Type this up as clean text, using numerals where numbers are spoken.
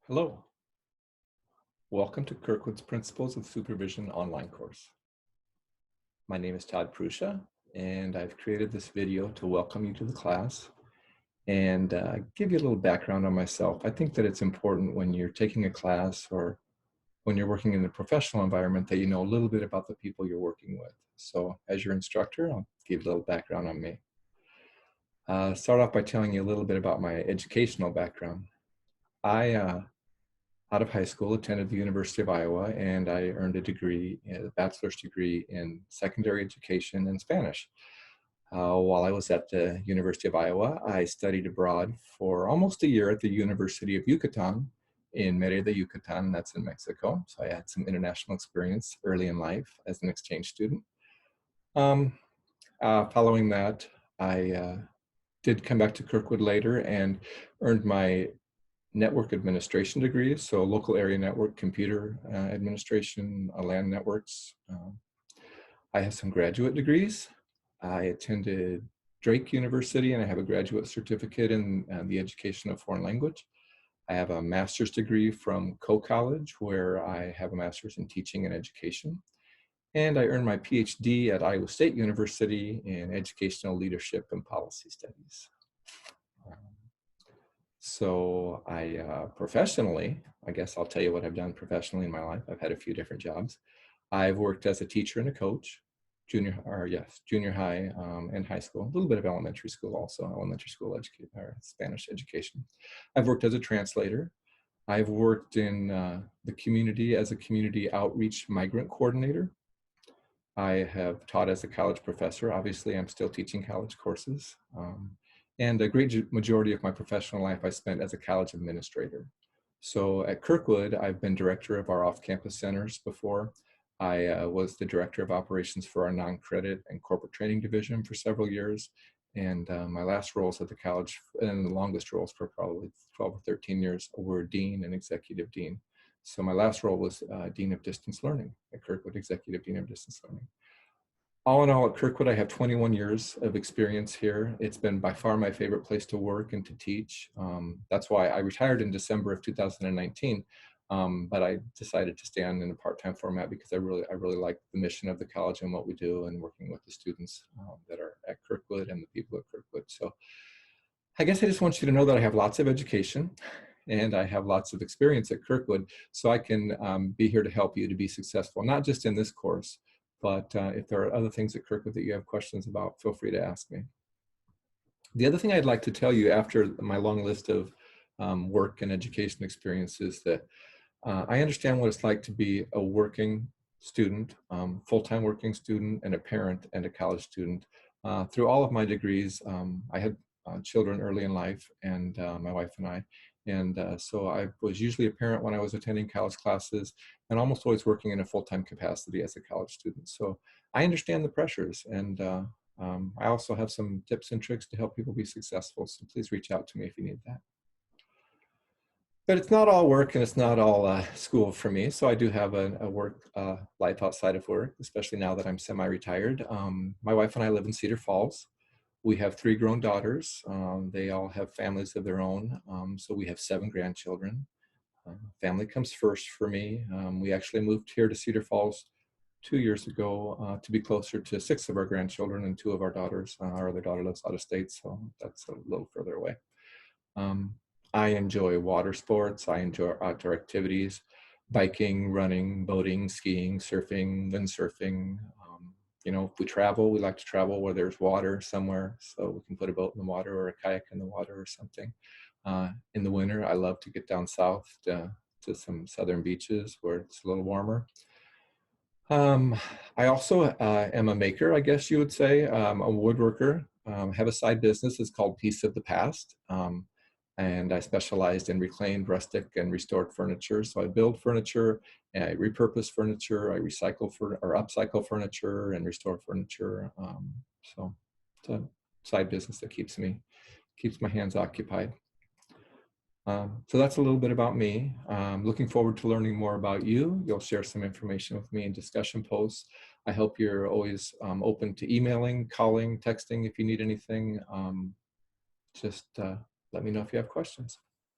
Hello, welcome to Kirkwood's Principles of Supervision online course. My name is Prusha, and I've created this video to welcome you to the class and give you a little background on myself. I think that it's important when you're taking a class or when you're working in a professional environment that you know a little bit about the people you're working with. So as your instructor, I'll give you a little background on me. Start off by telling you a little bit about my educational background. I out of high school, attended the University of Iowa, and I earned a degree, a bachelor's degree in secondary education and Spanish. While I was at the University of Iowa, I studied abroad for almost a year at the University of Yucatan in Mérida, Yucatan, that's in Mexico. So I had some international experience early in life as an exchange student. Um, Following that, I did come back to Kirkwood later and earned my network administration degrees, so local area network, computer administration, LAN networks. I have some graduate degrees. I attended Drake University and I have a graduate certificate in the education of foreign language. I have a master's degree from Coe College where I have a master's in teaching and education. And I earned my PhD at Iowa State University in educational leadership and policy studies. So professionally, I guess I'll tell you what I've done professionally in my life. I've had a few different jobs. I've worked as a teacher and a coach, junior high and high school, a little bit of elementary school also, elementary school or Spanish education. I've worked as a translator. I've worked in the community as a community outreach migrant coordinator. I have taught as a college professor. Obviously, I'm still teaching college courses. And a great majority of my professional life I spent as a college administrator. So at Kirkwood, I've been director of our off-campus centers before. I was the director of operations for our non-credit and corporate training division for several years. And my last roles at the college, and the longest roles for probably 12 or 13 years, were dean and executive dean. So my last role was dean of distance learning at Kirkwood, executive dean of distance learning. All in all, at Kirkwood, I have 21 years of experience here. It's been by far my favorite place to work and to teach. That's why I retired in December of 2019, but I decided to stay on in a part-time format because I really like the mission of the college and what we do and working with the students that are at Kirkwood and the people at Kirkwood. So I guess I just want you to know that I have lots of education and I have lots of experience at Kirkwood, so I can be here to help you to be successful, not just in this course, but if there are other things at Kirkwood that you have questions about, feel free to ask me. The other thing I'd like to tell you after my long list of work and education experiences that I understand what it's like to be a working student, full-time working student, and a parent and a college student. Through all of my degrees, I had children early in life, and my wife and I. And so I was usually a parent when I was attending college classes and almost always working in a full-time capacity as a college student. So I understand the pressures, and I also have some tips and tricks to help people be successful. So please reach out to me if you need that. But it's not all work and it's not all school for me. So I do have a work life outside of work, especially now that I'm semi-retired. My wife and I live in Cedar Falls. We have 3 grown daughters. They all have families of their own. So we have 7 grandchildren. Family comes first for me. We actually moved here to Cedar Falls 2 years ago to be closer to 6 of our grandchildren and 2 of our daughters. Our other daughter lives out of state, so that's a little further away. I enjoy water sports. I enjoy outdoor activities, biking, running, boating, skiing, surfing, windsurfing. You know, if we travel, we like to travel where there's water somewhere, so we can put a boat in the water or a kayak in the water or something. In the winter, I love to get down south to some southern beaches where it's a little warmer. I also am a maker, I guess you would say, a woodworker. Have a side business. It's called Piece of the Past. And I specialized in reclaimed, rustic, and restored furniture. So I build furniture, and I repurpose furniture, I recycle or upcycle furniture and restore furniture. So it's a side business that keeps my hands occupied. So that's a little bit about me. Looking forward to learning more about you. You'll share some information with me in discussion posts. I hope you're always open to emailing, calling, texting if you need anything. Just let me know if you have questions.